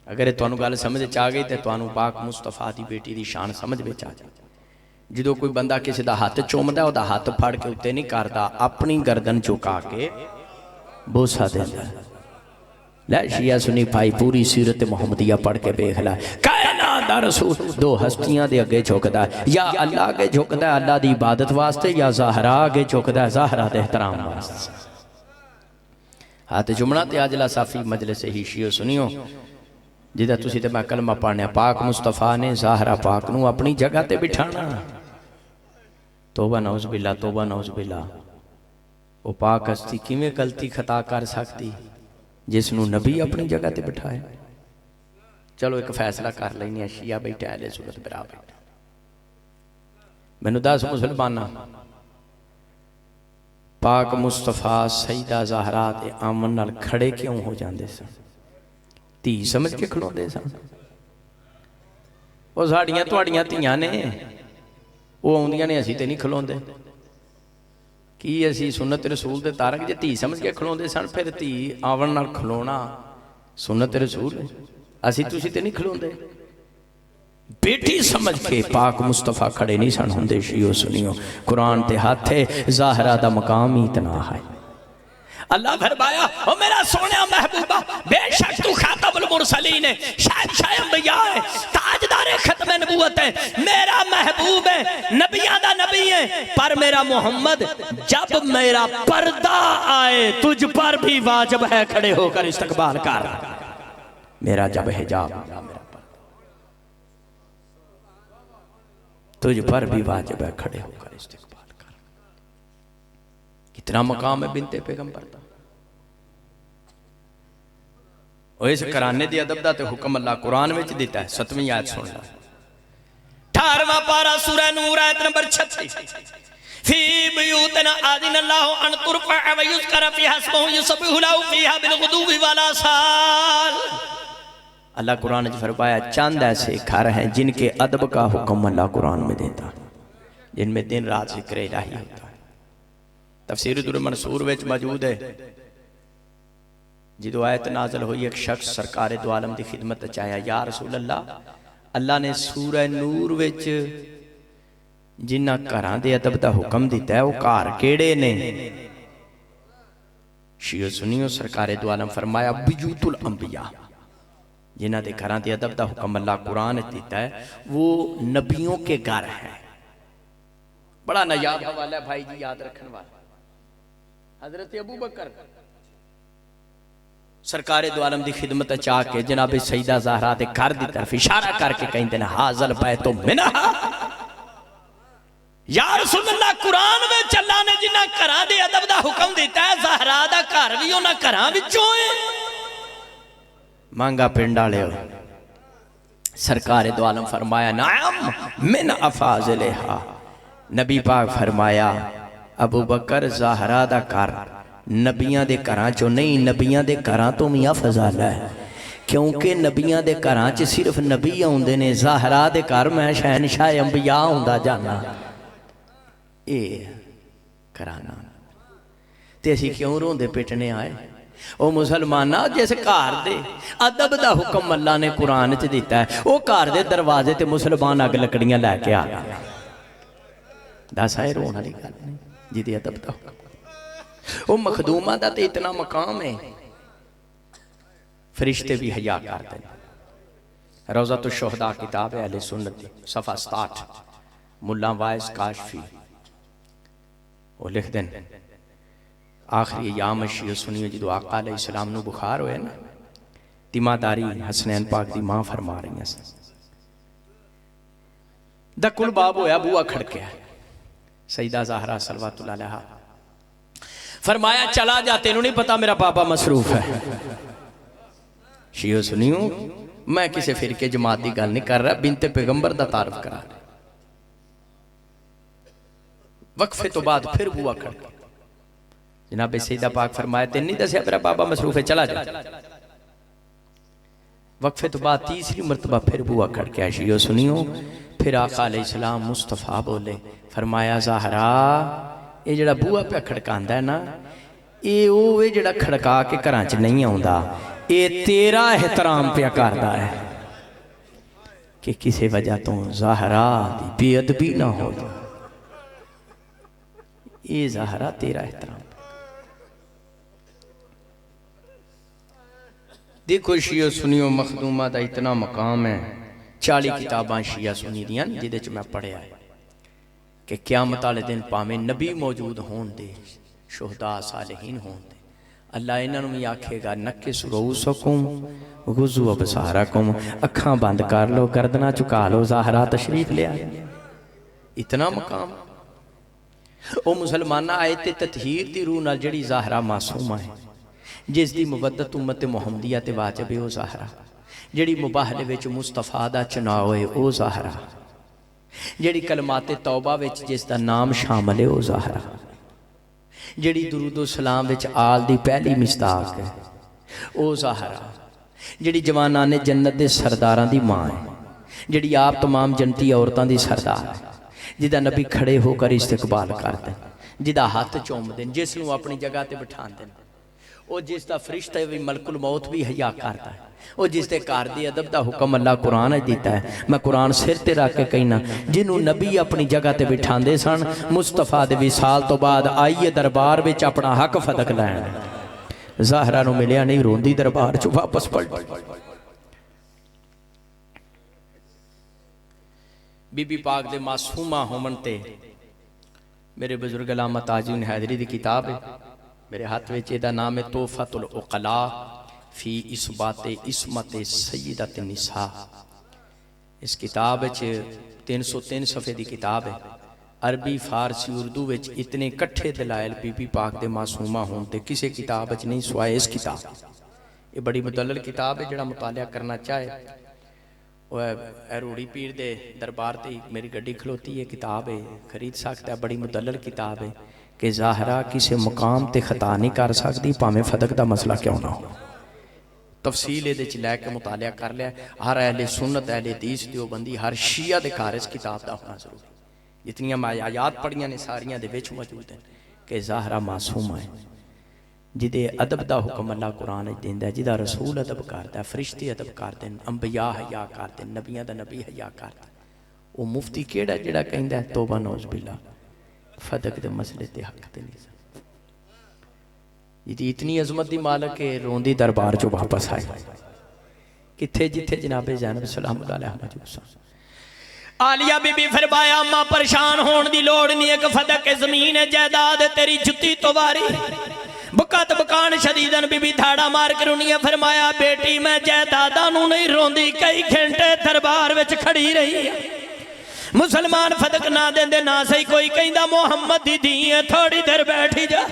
S1: اگر یہ توانو گالے سمجھے چاہ گئی تے توانو پاک مصطفیٰ دی بیٹی دی شان سمجھ بے چاہ جائے۔ جدو کوئی بندہ کسی دا ہاتھ چومدہ ہے وہ دا ہاتھ پھاڑ کے اتے نہیں کرتا، اپنی گردن چکا کے بوسہ دیتا ہے۔ لے شیعہ سنی بھائی پوری سیرت محمدیہ پڑھ کے بیخلا ہے، کائنات دا رسول 2 ہستیاں دے اگے جھکدا ہے، یا اللہ آگے جھکدا ہے اللہ دی عبادت واسطے، یا زہرا آگے جھکدا ہے زہرا دے احترام واسطے۔ ہاتھ جمعہ تے آجلہ صافی مجلس ہی شیعہ سنیوں جدہ تسی تے میں کلمہ پڑھنے پاک مصطفیٰ نے زہرا پاک نو اپنی جگہ تے بٹھانا۔ توبہ نعوذ باللہ توبہ نعوذ باللہ، وہ پاک ہستی کیویں غلطی خطا کر سکتی جس نو نبی اپنی جگہ تے بٹھائے؟ چلو ایک فیصلہ کر لینی ہے، شیعہ بیٹھے اہل سنت برا بیٹھے۔ میں نے 10 مسلمانہ پاک مصطفیٰ سیدہ زہرا دے آمن نال کھڑے کیوں ہو جاندے سن؟ تی سمجھ کے کھڑوں دے سن؟ وہ ساڑیاں تواڑیاں تیاں نے وہ آؤندیاں نے اسی تے نہیں کھلوندے کی اسی سنت رسول دے تارک جے تھی سمجھ کے کھلوندے سن پھر تھی آون نال کھلونا سنت رسول اسی تسی تے نہیں کھلوندے بیٹی سمجھ کے پاک مصطفیٰ کھڑے نہیں سن ہوندے شیعو سنیو قرآن تے ہاتھے ظاہرہ دا مقام ہی اتنا ہے اللہ فرمایا او میرا سونیا محبوبہ بے شک تو خاتم المرسلین ہے شہنشاہ انبیاء ہے تاجدار ختم نبوت ہے میرا محبوب ہے نبیاں دا نبی ہے پر میرا محمد جب میرا پردہ آئے تجھ پر بھی واجب ہے کھڑے ہو کر استقبال کر میرا جب حجاب میرا پردہ تجھ پر بھی واجب ہے کھڑے ہو کر استقبال کر کتنا مقام ہے بنت پیغمبر دا اور اس کرانے دی ادب دا تے حکم اللہ قرآن وچ دیتا ہے 7ویں آیت سن لو 18واں پارہ سورہ نور آیت نمبر 36 فی بیوتنا آذن اللہ ان ترفع ویذکر فیہا اسمہ یسبح لہ فیہا بالغدو والآصال اللہ قرآن نے فرمایا چند ایسے گھر ہیں جن کے ادب کا حکم اللہ قرآن میں دیتا جن میں دن رات ذکر الہی ہوتا ہے تفسیر در منصور وچ موجود ہے جدو آیت نازل ہوئی ایک شخص سرکار دو عالم دی خدمت چاہیا یا رسول اللہ نے سورہ نور وچ جنہ گھران دے ادب دا حکم دیتا ہے وہ گھر کیڑے نے شیعہ سنیو سرکار دو عالم فرمایا بیوت الانبیاء جنہ دے گھران دے ادب دا حکم اللہ قرآن دیتا ہے وہ نبیوں کے گھر ہیں بڑا نایاب حوالہ ہے بھائی جی یاد رکھن والا حضرت ابو بکر سرکار دو عالم دی خدمت چاہ کے جناب سیدہ زہرہ دے گھر دی طرف اشارہ کر کے کہیں دینا حاضر بیت منہ یا رسول اللہ قرآن میں اللہ نے جنہ کران دے ادب دا حکم دیتا ہے زہرہ دا گھر بھی ہونا کران بھی چوئے مانگا پنڈا لے سرکار دو عالم فرمایا نعم من افاضلہا نبی پاک فرمایا ابو بکر زہرہ دا گھر نبیاں دے کران چو نہیں نبیاں دے کران تو میاں فضال ہے کیونکہ نبیاں دے کران چ صرف نبی ہوندے نے زہرہ دے کر میں شہنشاہ انبیاء ہوندا جانا اے کرانا تے اسی کیوں روندے پیٹنے آئے او مسلمانہ جیسے کار دے ادب دا حکم اللہ نے قرآن چ دیتا ہے او کار دے دروازے تے مسلمان اگ لکڑیاں لے کے آ گیا دس آئے رونا لی گل نہیں جی دے ادب دا حکم وہ مخدومہ دا تے اتنا مقام ہے فرشتے بھی حیاء کرتے ہیں روضۃ الشہداء کتاب اہل سنت صفحہ 67 ملا وائس کاشفی وہ لکھ دیں آخری ایام شیعہ سنیو جدو آقا علیہ السلام نو بخار ہوئے نا تیمہ داری حسنین پاک دی ماں فرما رہی ہیں دا کل باب ہویا بوا کھڑکیا سیدہ زہرہ صلوات اللہ علیہ فرمایا چلا جاتے انہوں نہیں پتا میرا پاپا مصروف ہے شیعہ سنیوں میں کسی فرقے جماعت دی گل نہیں کر رہا بنت پیغمبر دا تعارف کرا رہا وقفے تو بعد پھر بوا کھڑ جناب سیدہ پاک فرمایا تین نہیں دسیا میرا پاپا مصروف ہے چلا جا وقفے تو بعد تیسری مرتبہ پھر بوا کھڑ کے شیعہ سنیوں پھر آقا علیہ السلام مصطفیٰ بولے فرمایا زہرہ یہ جڑا بوا پہ کھڑکاندہ ہے نا یہ جڑا کھڑکا کے کرانچ نہیں آؤندہ یہ تیرا احترام پہ کردہ ہے کہ کسی وجہ تو زہرہ دی بے ادبی نہ ہو جا یہ زہرہ تیرا احترام دیکھو شیعہ سنیو مخدومہ دا اتنا مقام ہے 40 کتاباں شیعہ سنی دیاں جدے چ میں پڑھے آئے کہ قیامت والے دن پامیں نبی موجود ہون دے شہداء صالحین ہون دے اللہ انہوں میں آکھے گا نکس رؤوسکم غضوا ابصارکم اکھاں بند کر لو گردنا چکا لو زہرہ تشریف لے آئے اتنا مقام او مسلمانہ آیت تطہیر دی روح نال جڑی زہرہ معصومہ ہے جس دی مبدت امت محمدیہ تے واجب ہے او زہرہ جڑی مباہلے وچ مصطفیٰ دا چناؤ ہے او زہرہ جڑی کلمات توبہ وچ جس دا نام شامل ہے او زہرہ جڑی درود و سلام وچ آل دی پہلی مصداق ہے او زہرہ جڑی جوانان جنت دے سرداراں دی ماں ہے جڑی آپ تمام جنتی عورتوں دی سردار ہے، جدا نبی کھڑے ہو کر استقبال کر دیں، جدا ہاتھ چوم دیں، جس نو اپنی جگہ تے بٹھان دیں، او جس دا فرشتہ بھی ملک الموت بھی حیا کرتا ہے، او جس دے کار دی ادب دا حکم اللہ قرآن دیتا ہے۔ میں قرآن سر تے رکھ کے کہنا، جنہوں نبی اپنی جگہ تے بٹھان دے سن، مصطفیٰ دے وصال تو بعد آئیے دربار وچ اپنا حق فدق لین۔ ظاہرہ نو ملیا نہیں، روندی دربار چو واپس پلٹ۔ بی بی پاک دے معصومہ ہومن تے میرے بزرگ علامہ تاجی حیدری دی کتاب ہے، میرے ہاتھ وچ دا نام ہے تحفۃ العقلاء فی اثبات عصمت سیدۃ النساء۔ اس کتاب وچ 303 صفحے دی کتاب ہے، عربی فارسی اردو وچ اتنے کٹھے دلائل بی بی پاک دے معصومہ ہون تے کسے کتاب وچ نہیں سوائے اس کتاب۔ یہ بڑی مدلل کتاب ہے، جڑا مطالعہ کرنا چاہے روڑی پیر دے دربار تے میری گڈی کھلوتی ہے، کتاب ہے، خرید سکتا ہے۔ بڑی مدلل کتاب ہے کہ ظاہرہ کسی مقام تے خطا نہیں کر سکتی، پاویں فدق دا مسئلہ کیوں نہ ہو۔ تفصیل دے چ لے کے مطالعہ کر لیا، ہر اہل سنت، اہل حدیث دیوبندی، ہر شیعہ دے گھر اس کتاب دا ہونا ضروری۔ جتنیاں میں آیات پڑھیاں نے ساریاں دے وچ موجود ہیں کہ ظاہرہ معصوم ہے، جدے ادب دا حکم اللہ قرآن دیندا ہے، جدا رسول ادب کردا ہے، فرشتے ادب کردے ہیں، انبیاء حیا کردے ہیں، نبیاں دا نبی حیا کردا ہے۔ وہ مفتی کیڑا جڑا کہندا ہے توبہ نعوذ باللہ فدق دے مسئلے تے حق تے نہیں۔ جدی اتنی عظمت دی مالک ہے، روندی دربار جو واپس آئے کتھے جتھے جناب زینب سلام اللہ علیہ موجود۔ آلیہ بی بی فرمایا اماں پریشان ہون دی لوڑ نہیں، ایک فدق زمین جائیداد تیری جتی تو واری۔ بکات بکان شدیدن بی بی دھاڑا مار کے رونی، فرمایا بیٹی میں جائیداداں نو نہیں روندی، کئی گھنٹے دربار وچ کھڑی رہی ہے۔ مسلمان فدق نہ دیندے نہ صحیح، کوئی کہندا محمد دی دین ہے، تھوڑی دیر بیٹھی جا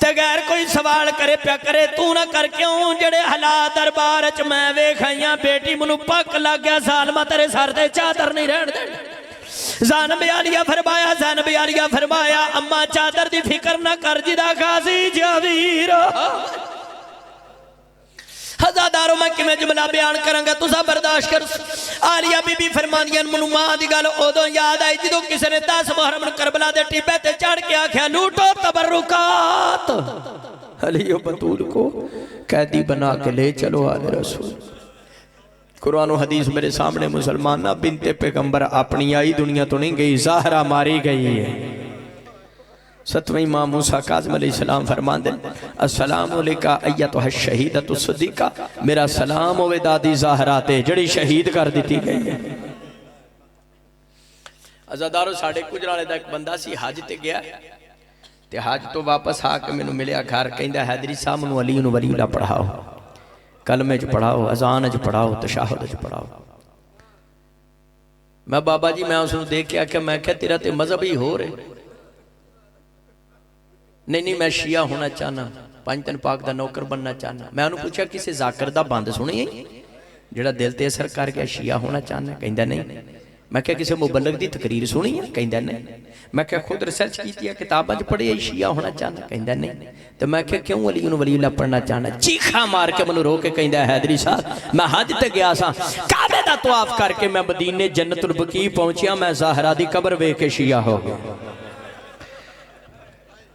S1: تے غیر کوئی سوال کرے پیا کرے تو نہ کر کیوں، جڑے حالات دربار وچ میں ویکھائیاں بیٹی منو پک لگ گیا، ظالما تیرے سر تے چادر نہیں رہن دے۔ زینب عالیہ فرمایا اماں چادر دی فکر نہ کر، جدا غازی جاویر ہزاداروں میں کمیں جملہ بیان کریں گا تُسا برداشت کر۔ آلیہ بی بی فرمانیاں منو ماں دی گل اودوں یاد آئی جدوں کسی نے 10 محرم کربلا دے ٹیپے تے چڑھ کے آکھیا لوٹو تبرکات، علی و بطول کو قیدی بنا کے لے چلو آل رسول۔ قرآن و حدیث میرے سامنے، مسلمانہ بنت پیغمبر اپنی آئی دنیا تو نہیں گئی، ظاہرہ ماری گئی ہے۔ 7ویں امام موسیٰ کاظم علیہ السلام فرمان دیں السلام علیکہ ایتھا الشہیدۃ الصدیقہ، میرا سلام ہوئے دادی ظاہرہ تے جڑی شہید کر دیتی گئی ہے۔ عزادارو ساڑھے کجرالے دا ایک بندہ سی حج تے گیا تے حج تو واپس آ کے میں ملیا گھر کہندہ حیدری صاحب نو علی نو ولی اللہ پڑھاؤ، کلمے جو پڑھاؤ، اذان جو پڑھاؤ، تشہد جو پڑھاؤ۔ میں بابا جی میں اس نے دیکھیا کہ میں کہا تیرا تے مذہب ہی ہو رہے، نہیں میں شیعہ ہونا چاہنا، پانچتن پاک دا نوکر بننا چاہنا۔ میں انہوں پوچھا کسی ذاکر دا باند سنی ہے جڑا دل تے اثر کر گیا شیعہ ہونا چاہنا؟ کہندہ نہیں۔ میں کہا کسی مبلغ دی تقریر سنی ہے؟ کہندہ نہیں۔ میں کہا خود ریسرچ کیتی ہے، کتاباں جو پڑھی ہے شیعہ ہونا چاہنا؟ کہندہ نہیں۔ تو میں کہا کیوں علی انہوں ولی اللہ پڑھنا چاہنا؟ چیخا مار کے منو رو کے کہندہ حیدری صاحب میں حج تے گیا سا، کعبے دا طواف کر کے میں مدینے جنت البقیع پہنچیا، میں ظاہرہ دی قبر وے کے شیعہ ہو گیا۔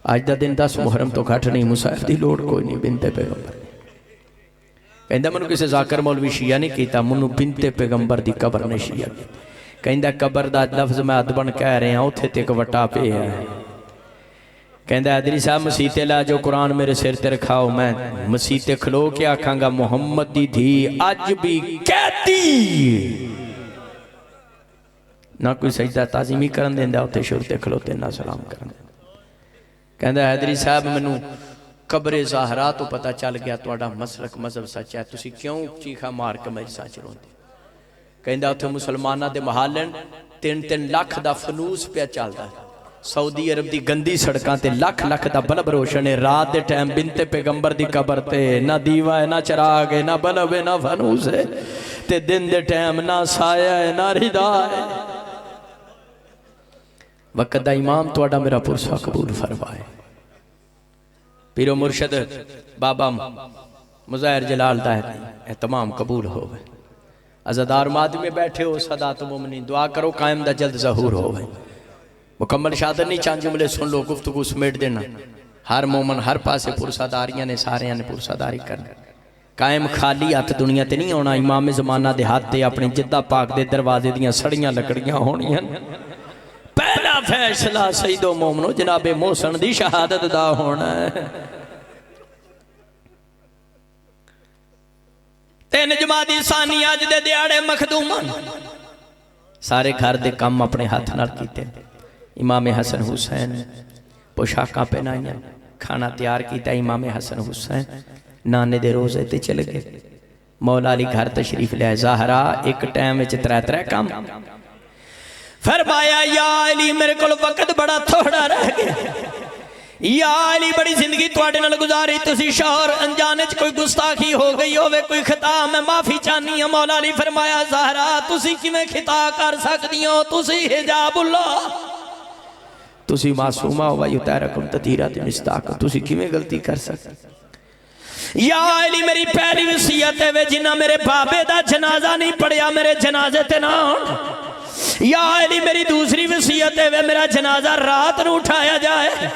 S1: آج دا دن 10 محرم تو گھٹ نہیں، مصاحف دی لوڑ کوئی نہیں، بنت پیغمبر کہندہ منو کسی ذاکر مولوی شیعہ نہیں کیتا، منو بنت پیغمبر دی قبر نے شیعہ کیتا۔ کہندہ قبر دا لفظ میں ادبن کہہ رہے ہیں اوتھے تے ایک وٹا پہ ہے۔ کہندہ حیدری صاحب مسیح لا جو قرآن میرے سر تے رکھاؤ، میں مسیح تے کھلو کے آکھاں گا محمد دی دھی آج بھی کہتی نہ کوئی سجدہ تعظیمی کرن دیندہ ہوتے شرطے کھلوتے نہ سلام کرن دیندہ۔ کہندہ حیدری صاحب منو قبر ظاہرہ تو پتہ چل گیا توڑا مسلک مذہب سچ ہے، تسی کیوں چیخا مار کے میری سچ رون دی؟ کہندہ ہوتے مسلمانہ دے محالن 3 لاکھ دا فلوس پہ چل دا ہے، سعودی عرب دی گندی سڑکاں تے لاکھ دا بلب روشن ہے، رات دے ٹائم بنت پیغمبر دی قبر تے نہ دیوہ ہے، نہ چراغ ہے، نہ بلب ہے، نہ فنوس ہے، تے دن دے ٹائم نہ سایہ ہے، نہ ردا ہے۔ وقت دا امام توڑا میرا پرسہ قبول فرمائے، پیر و مرشد بابا مظاہر جلال دا اہتمام قبول ہوئے، عزادار مادی میں بیٹھے ہو سادات مومنین دعا کرو قائم دا جلد ظہور ہو گئے مکمل شادر نہیں چاند جملے سن لو گفتگو سمیٹ دینا ہر مومن ہر پاسے پرساداریاں نے سارے نے پرساداری کرنا قائم خالی ہاتھ دنیا تے نہیں ہونا امام زمانہ دے ہاتھ تے اپنی جدہ پاک دے دروازے دیاں سڑیاں لکڑیاں ہونیاں پہلا فیصلہ سید و مومنو جناب محسن دی شہادت دا ہونا ہے تین جمادی ثانی آج دے دیاڑے مخدومان سارے گھر دے کم اپنے ہاتھ نال کیتے امام حسن حسین پوشاکاں پہنائیاں کھانا تیار کیتا امام حسن حسین نانے دے روزے تے چلے گئے مولا علی گھر تشریف لے ظاہرہ ایک ٹائم وچ ترے کام فرمایا یا علی میرے کل وقت بڑا تھوڑا رہ گیا یا علی بڑی زندگی تواڈے نال گزاری تسی شوہر انجانے چ کوئی گستاخی ہو گئی ہووے کوئی خطا میں معافی چاہنی ہوں مولا علی فرمایا ظاہرہ تسی کیویں خطا کر سکدی ہو تسی حجاب اللہ تسی معصومہ ہوا یطہرکم تطہیرات مصداق تسی کیویں غلطی کر سکتے یا علی میری پہلی وصیت ہے جنہ میرے بابے دا جنازہ نہیں پڑیا میرے جنازے تے نہ یا علی میری دوسری وصیت ہے میرا جنازہ رات نو اٹھایا جائے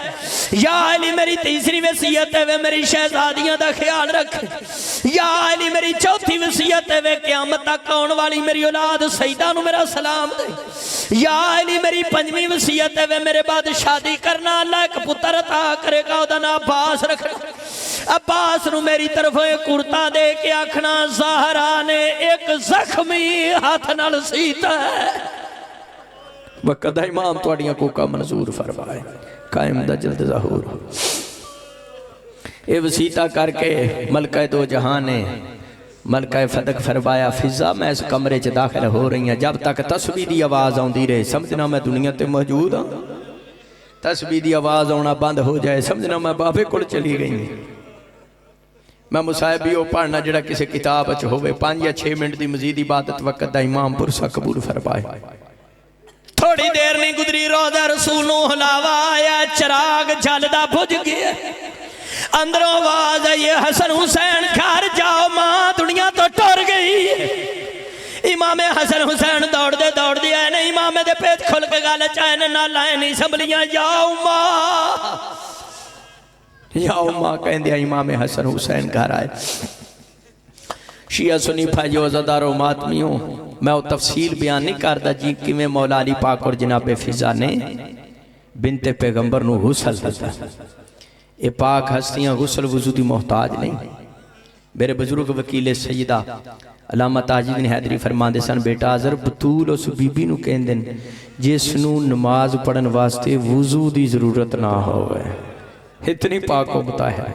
S1: یا علی میری تیسری وصیت ہے میری شہزادیاں دا خیال رکھ یا علی میری چوتھی وصیت ہے قیامت تک آن والی میری اولاد سیدہ نو میرا سلام دے یا علی میری پنجویں وصیت ہے میرے بعد شادی کرنا اللہ ایک پتر عطا کرے گا دا نا عباس رکھنا عباس نو میری طرف ایک کرتا دے کے آکھنا زہرا نے ایک زخمی ہاتھ نال سیتا ہے وقت امام توڑیاں کو کا منظور فرمائے قائم دا جلد ظہور اے وسیطہ کر کے ملکہ دو جہاں نے ملکہ فدق فرمایا فضا میں اس کمرے چ داخل ہو رہی ہیں جب تک تسبیح دی آواز آن دی رہے سمجھنا میں دنیا تے موجود ہوں تسبیح دی آواز آنا بند ہو جائے سمجھنا میں بابے کل چلی گئی ہوں میں مصاحبی ہو پڑھنا جڑا کسی کتاب اچھ ہوئے 5 یا 6 منٹ دی مزید عبادت وقت دا امام پرسا قبول فرمائے تھوڑی دیر نہیں گزری روزہ رسول نو ہلاوا آیا چراغ جھلدا بھج گیا اندروں آواز ہے یہ حسن حسین گھر جاؤ ماں دنیا تو ٹر گئی امام حسن حسین دوڑ دے آئے نہیں امام دے پیٹ کھل کے گالے چاہنے نہ لائے نہیں سنبھلیاں یاؤ ماں کہیں دیا امام حسن حسین گھر آئے شیعہ سنی بھائی عزادار و ماتمیوں میں وہ تفصیل بیان نہیں کرتا جی کہ میں مولا علی پاک اور جناب فضا نے بنت پیغمبر نو غسل دیتا اے پاک ہستیاں غسل وضو دی محتاج نہیں میرے بزرگ وکیل سیدہ علامہ تاجدین حیدری فرمان دے سن بیٹا حضر بطول اس بی بی نو کہن دن جس نو نماز پڑھن واسطے وضو دی ضرورت نہ ہوئے اتنی پاک و مطاہر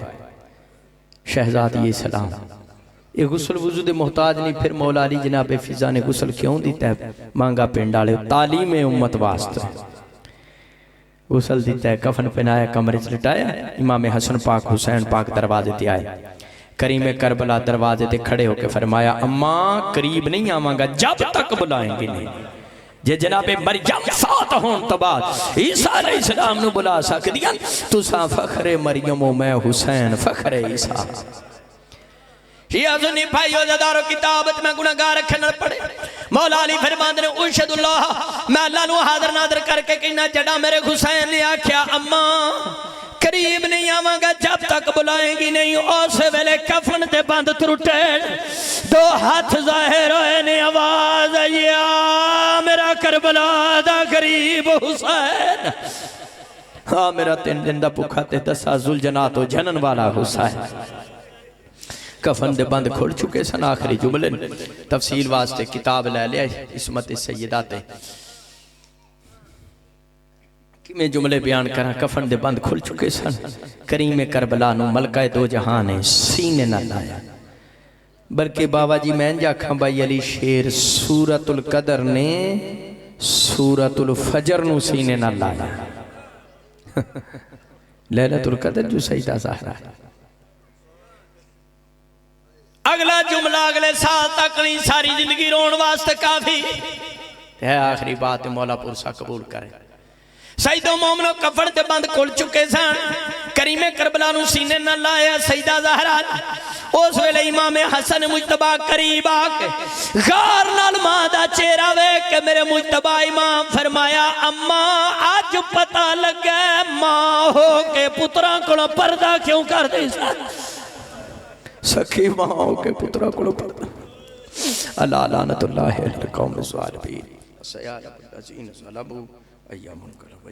S1: شہزادی سلام یہ غسل وضو دے محتاج نہیں پھر مولا علی جناب فضا نے غسل کیوں دیتا ہے مانگا پینڈالے تعلیم امت واسطے غسل دیتا ہے کفن پہنایا کمرے سے لٹایا امام حسن پاک حسین پاک دروازے تے آئے کریم کربلا دروازے تے کھڑے ہو کے فرمایا اماں قریب نہیں آواں گا جب تک بلائیں گے نہیں جے جناب مریم ساتھ ہون تباد عیسیٰ علیہ السلام نو بلا سکدیاں تو سا فخر مریم و میں حسین فخر عیسیٰ شیعہ سنی بھائیو زدارو کتابت میں گناہگار رکھنے پڑے مولا علی فرمان نے ارشد اللہ میں اللہ نو حاضر ناظر کر کے کہنا جڑا میرے حسین نے آکھیا اماں قریب نہیں آواں گا جب تک بلائیں گی نہیں اسے ویلے کفن تے بند ترٹے دو ہاتھ ظاہر ہوئے نے آواز یا میرا کربلا دا قریب حسین ہاں میرا 3 دن دا پکھا تے 10 ذوالجنات و جنن والا حسین کفن دے بند کھڑ چکے سن آخری جملے تفصیل واسطے کتاب لے لیا عصمت سیدات میں جملے بیان کرا کفن دے بند کھل چکے سن کریم کربلا نو ملکہ دو جہان سینے نہ لایا بلکہ بابا جی میں جا کھاں بھائی علی شیر سورۃ القدر نے سورۃ الفجر نو سینے نہ لایا لیلۃ القدر جو سیدہ زہرا ہے اگلا جملہ اگلے سال تک نہیں ساری زندگی رون واسطے کافی ہے آخری بات مولا پرسا قبول کرے سیدو مومنو کفن تے بند کھل چکے سن کریم کربلا نو سینے نہ لایا سیدہ زہرا اس ویلے امام حسن مجتبہ قریب آکے غار نال ماں دا چہرہ وے کہ میرے مجتبہ امام فرمایا اماں آج پتہ لگے ماں ہو کے پتران کو پردہ کیوں کر دے سکھی ماں ہو کے پتران کو پردہ اللہ لعنت اللہ علیہ القوم الظالمین سیادہ الذین ظلموا ایام القلب